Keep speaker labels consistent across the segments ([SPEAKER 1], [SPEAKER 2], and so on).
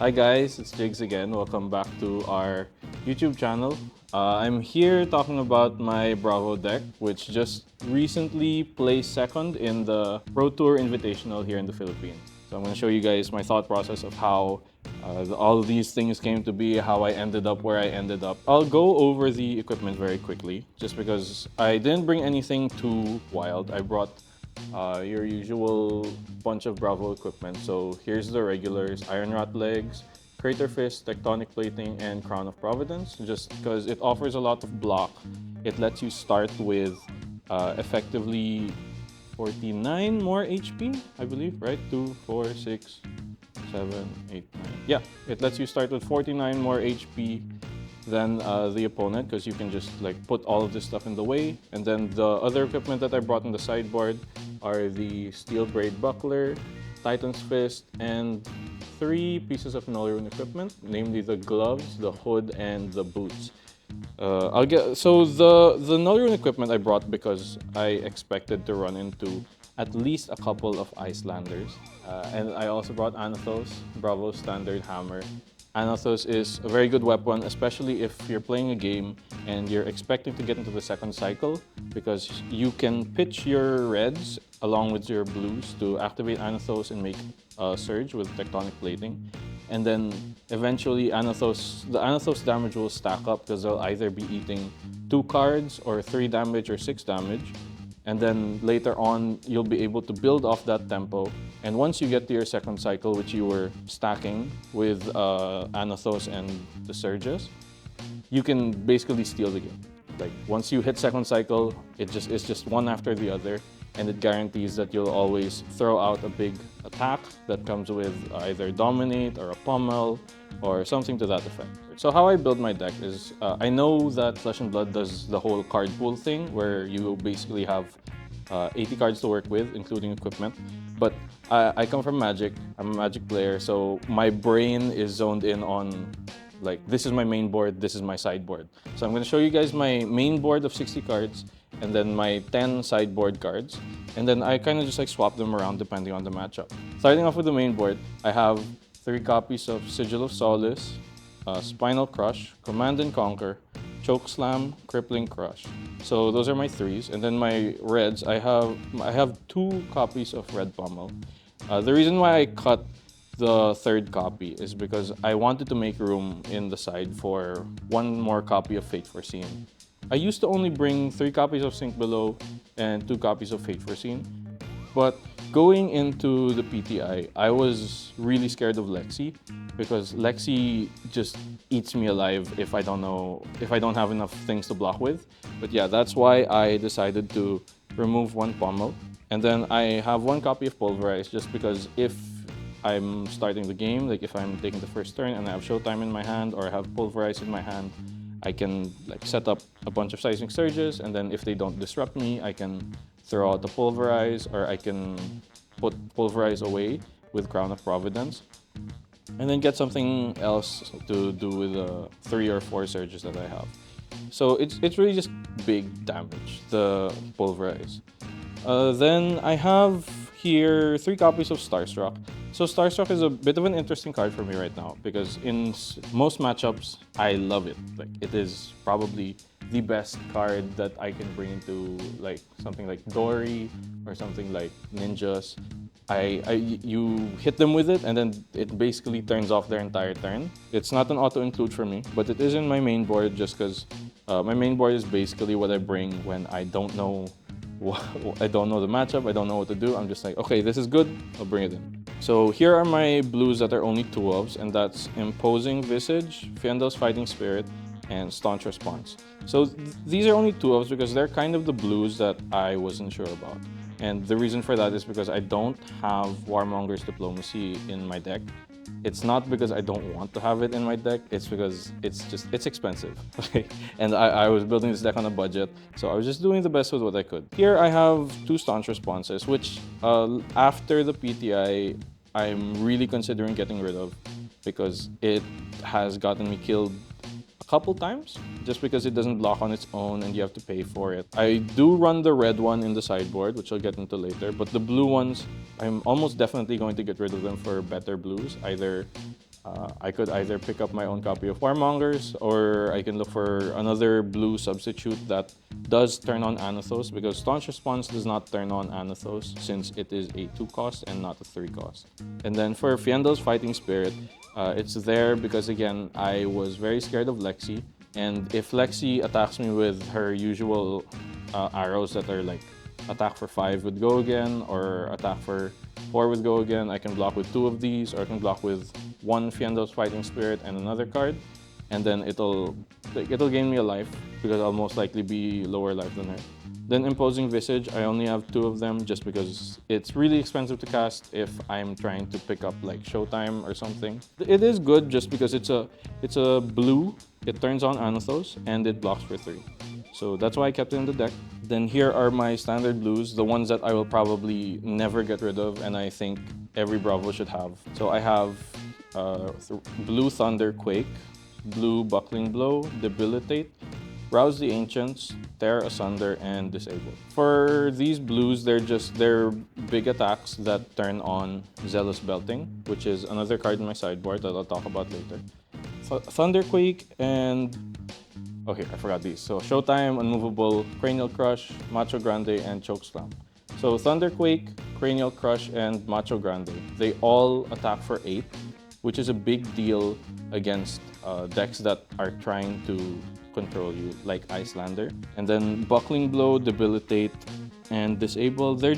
[SPEAKER 1] Hi guys, it's Jigs again. Welcome back to our YouTube channel. I'm here talking about my Bravo deck, which just recently placed second in the Pro Tour Invitational here in the Philippines. So I'm going to show you guys my thought process of how all of these things came to be, how I ended up where I ended up. I'll go over the equipment very quickly, just because I didn't bring anything too wild. I brought your usual bunch of Bravo equipment. So here's the regulars: Iron Rot Legs, Crater Fist, Tectonic Plating, and Crown of Providence. Just because it offers a lot of block, it lets you start with effectively 49 more HP, I believe, right? 2, 4, 6, 7, 8, 9. Yeah, it lets you start with 49 more HP than the opponent, because you can just like put all of this stuff in the way. And then the other equipment that I brought in the sideboard are the Steel Braid Buckler, Titan's Fist, and 3 pieces of Null Rune equipment, namely the gloves, the hood, and the boots. The Null Rune equipment I brought because I expected to run into at least a couple of Icelanders. And I also brought Anathos, Bravo's standard hammer. Anathos is a very good weapon, especially if you're playing a game and you're expecting to get into the second cycle, because you can pitch your reds along with your blues to activate Anathos and make a surge with Tectonic Plating. And then eventually the Anathos damage will stack up, because they'll either be eating 2 cards or 3 damage or 6 damage. And then later on, you'll be able to build off that tempo. And once you get to your second cycle, which you were stacking with Anathos and the Surges, you can basically steal the game. Like, once you hit second cycle, it's just one after the other, and it guarantees that you'll always throw out a big attack that comes with either Dominate or a Pummel or something to that effect. So how I build my deck is, I know that Flesh and Blood does the whole card pool thing, where you basically have 80 cards to work with, including equipment. But I come from Magic. I'm a Magic player, so my brain is zoned in on, like, this is my main board, this is my sideboard. So I'm going to show you guys my main board of 60 cards, and then my 10 sideboard cards. And then I kind of just like swap them around depending on the matchup. Starting off with the main board, I have 3 copies of Sigil of Solace, Spinal Crush, Command and Conquer, Choke Slam, Crippling Crush. So those are my 3s. And then my reds, I have 2 copies of Red Pummel. The reason why I cut the 3rd copy is because I wanted to make room in the side for 1 more copy of Fate Foreseen. I used to only bring 3 copies of Sink Below and 2 copies of Fate Foreseen. But going into the PTI, I was really scared of Lexi, because Lexi just eats me alive if I don't have enough things to block with. But yeah, that's why I decided to remove 1 Pommel. And then I have 1 copy of Pulverize, just because if I'm starting the game, like if I'm taking the first turn and I have Showtime in my hand or I have Pulverize in my hand, I can like set up a bunch of Seismic Surges, and then if they don't disrupt me, I can throw out the Pulverize, or I can put Pulverize away with Crown of Providence, and then get something else to do with the 3 or 4 surges that I have. So it's really just big damage, the Pulverize. Then I have here 3 copies of Starstruck. So Starstruck is a bit of an interesting card for me right now, because in most matchups, I love it. Like, it is probably the best card that I can bring into like something like Dory or something like Ninjas. You hit them with it, and then it basically turns off their entire turn. It's not an auto include for me, but it is in my main board, just because my main board is basically what I bring when I don't know the matchup, I don't know what to do. I'm just like, okay, this is good, I'll bring it in. So here are my blues that are only 2 ofs, and that's Imposing Visage, Fiandel's Fighting Spirit, and Staunch Response. So these are only 2 ofs because they're kind of the blues that I wasn't sure about. And the reason for that is because I don't have Warmonger's Diplomacy in my deck. It's not because I don't want to have it in my deck, it's because it's expensive. Okay? And I was building this deck on a budget, so I was just doing the best with what I could. Here I have 2 Staunch Responses, which after the PTI, I'm really considering getting rid of, because it has gotten me killed a couple times, just because it doesn't block on its own and you have to pay for it. I do run the red one in the sideboard, which I'll get into later, but the blue ones, I'm almost definitely going to get rid of them for better blues. Either I could either pick up my own copy of Warmongers, or I can look for another blue substitute that does turn on Anathos, because Staunch Response does not turn on Anathos since it is a 2 cost and not a 3 cost. And then for Fiendel's Fighting Spirit, it's there because, again, I was very scared of Lexi, and if Lexi attacks me with her usual arrows that are like attack for 5 with Go Again or attack for 4 with Go Again, I can block with 2 of these, or I can block with 1 Fiendo's Fighting Spirit and another card, and then it'll gain me a life because I'll most likely be lower life than her. Then Imposing Visage, I only have 2 of them just because it's really expensive to cast if I'm trying to pick up like Showtime or something. It is good just because it's a blue, it turns on Anathos, and it blocks for 3. So that's why I kept it in the deck. Then here are my standard blues, the ones that I will probably never get rid of and I think every Bravo should have. So I have Blue Thunder Quake, Blue Buckling Blow, Debilitate, Rouse the Ancients, Tear Asunder, and Disable. For these blues, they're big attacks that turn on Zealous Belting, which is another card in my sideboard that I'll talk about later. Thunderquake and... okay, I forgot these. So Showtime, Unmovable, Cranial Crush, Macho Grande, and Chokeslam. So Thunderquake, Cranial Crush, and Macho Grande, they all attack for 8, which is a big deal against decks that are trying to control you, like Iyslander. And then Buckling Blow, Debilitate, and Disable, they're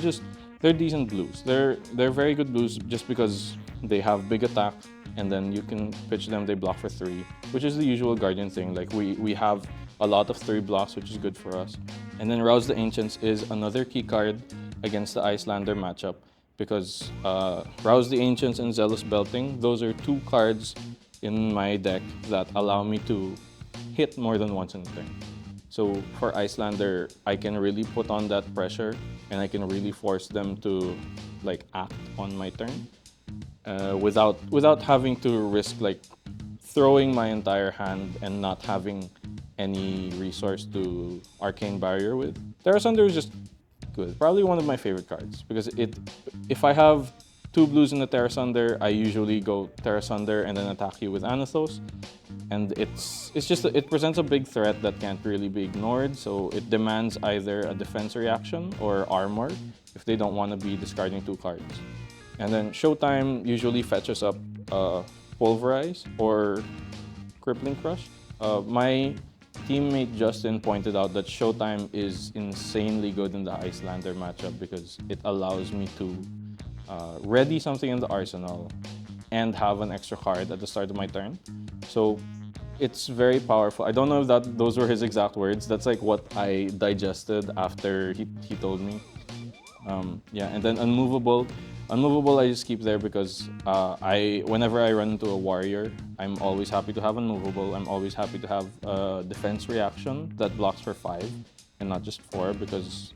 [SPEAKER 1] decent blues. They're very good blues just because they have big attack, and then you can pitch them, they block for 3, which is the usual Guardian thing. Like we have a lot of 3 blocks, which is good for us. And then Rouse the Ancients is another key card against the Iyslander matchup because Rouse the Ancients and Zealous Belting, those are 2 cards in my deck that allow me to hit more than once in a turn. So for Iyslander, I can really put on that pressure and I can really force them to like act on my turn. Without having to risk like throwing my entire hand and not having any resource to Arcane Barrier with. Terra Sunder is just good. Probably one of my favorite cards because if I have 2 blues in the Terra Sunder, I usually go Terra Sunder and then attack you with Anathos. And it presents a big threat that can't really be ignored, so it demands either a defense reaction or armor if they don't want to be discarding 2 cards. And then Showtime usually fetches up Pulverize or Crippling Crush. My teammate Justin pointed out that Showtime is insanely good in the Iyslander matchup because it allows me to ready something in the arsenal and have an extra card at the start of my turn. So it's very powerful. I don't know if those were his exact words. That's like what I digested after he told me. Yeah, and then Unmovable. Unmovable I just keep there because whenever I run into a warrior, I'm always happy to have Unmovable. I'm always happy to have a defense reaction that blocks for 5 and not just 4 because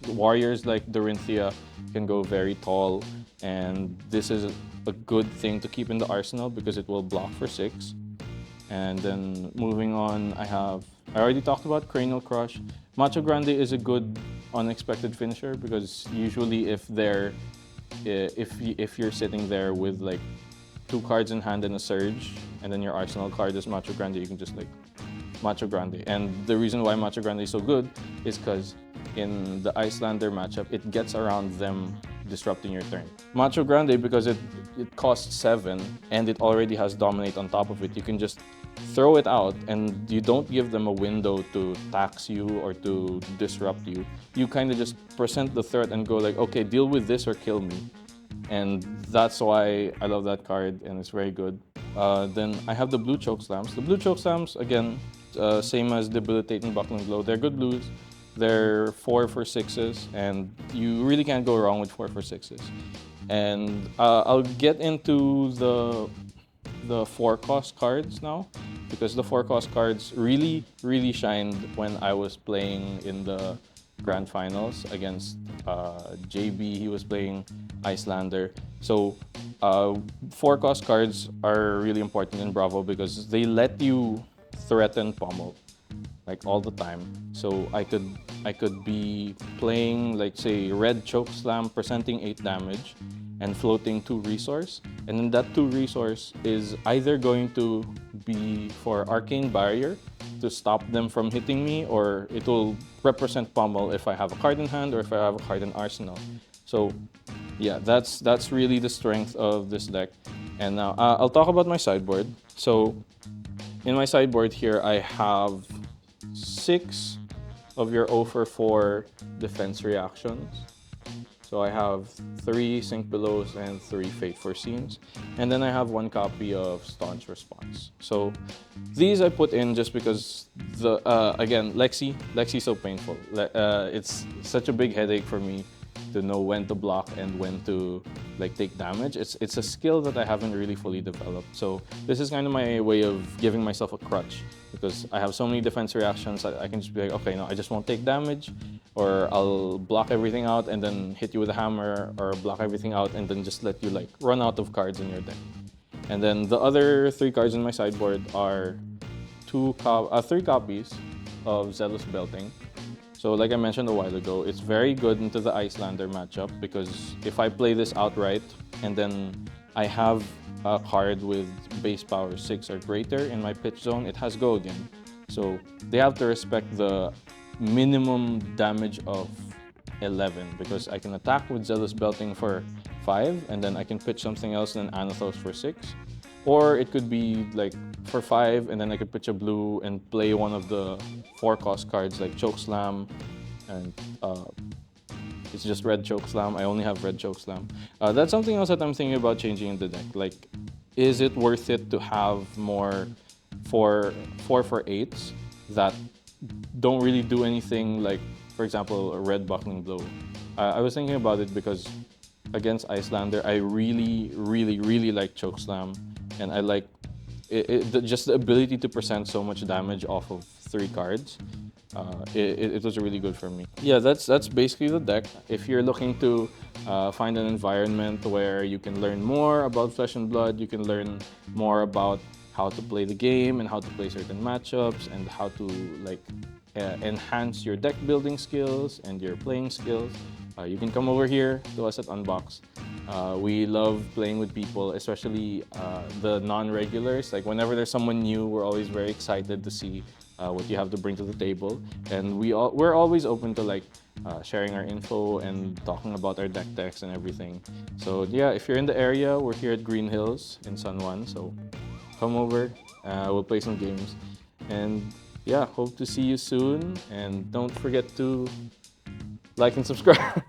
[SPEAKER 1] warriors like Dorinthia can go very tall, and this is a good thing to keep in the arsenal because it will block for 6. And then moving on, I already talked about Cranial Crush. Macho Grande is a good unexpected finisher because usually if you're sitting there with like 2 cards in hand and a Surge, and then your arsenal card is Macho Grande, you can just like Macho Grande. And the reason why Macho Grande is so good is because in the Iyslander matchup, it gets around them disrupting your turn. Macho Grande, because it costs 7 and it already has Dominate on top of it, you can just throw it out and you don't give them a window to tax you or to disrupt you. You kind of just present the threat and go like, okay, deal with this or kill me. And that's why I love that card and it's very good. Then I have the blue Chokeslams. The blue Chokeslams, again, same as Debilitate and Buckling Blow. They're good blues. They're 4 for 6s, and you really can't go wrong with 4 for 6s. And I'll get into the 4-cost cards now, because the 4-cost cards really shined when I was playing in the Grand Finals against JB. He was playing Iyslander. So 4-cost cards are really important in Bravo because they let you threaten Pommel like all the time. So I could be playing like say red Chokeslam presenting 8 damage, and floating 2 resource. And then that 2 resource is either going to be for Arcane Barrier to stop them from hitting me, or it will represent Pummel if I have a card in hand or if I have a card in Arsenal. So yeah, that's really the strength of this deck. And now I'll talk about my sideboard. So in my sideboard here, I have 6 of your 0 for 4 defense reactions. So I have 3 Sink Belows and 3 Fate Foreseens. And then I have 1 copy of Staunch Response. So these I put in just because again, Lexi's so painful. It's such a big headache for me to know when to block and when to like take damage. It's a skill that I haven't really fully developed. So this is kind of my way of giving myself a crutch, because I have so many defense reactions. I can just be like, okay, no, I just won't take damage, or I'll block everything out and then hit you with a hammer, or block everything out and then just let you like run out of cards in your deck. And then the other 3 cards in my sideboard are 3 copies of Zealous Belting. So like I mentioned a while ago, it's very good into the Iyslander matchup, because if I play this outright and then I have a card with base power 6 or greater in my pitch zone, it has go again. So they have to respect the minimum damage of 11, because I can attack with Zealous Belting for 5 and then I can pitch something else and then Anathos for 6. Or it could be like for 5 and then I could pitch a blue and play one of the 4-cost cards like Chokeslam, and it's just red Chokeslam. I only have red Chokeslam. That's something else that I'm thinking about changing in the deck. Like, is it worth it to have more 4 for 8s that don't really do anything, like, for example, a red Buckling Blow? I was thinking about it because against Iyslander, I really like Chokeslam, and I like just the ability to present so much damage off of 3 cards. It was really good for me. Yeah, that's basically the deck. If you're looking to find an environment where you can learn more about Flesh and Blood, you can learn more about how to play the game and how to play certain matchups and how to like enhance your deck building skills and your playing skills, you can come over here to us at Unbox. We love playing with people, especially the non-regulars. Like whenever there's someone new, we're always very excited to see what you have to bring to the table, and we're always open to like sharing our info and talking about our deck decks and everything. So yeah, if you're in the area, we're here at Green Hills in San Juan. So come over, we'll play some games, and yeah, hope to see you soon. And don't forget to like and subscribe.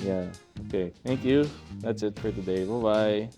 [SPEAKER 1] Yeah, okay, thank you. That's it for today. Bye-bye.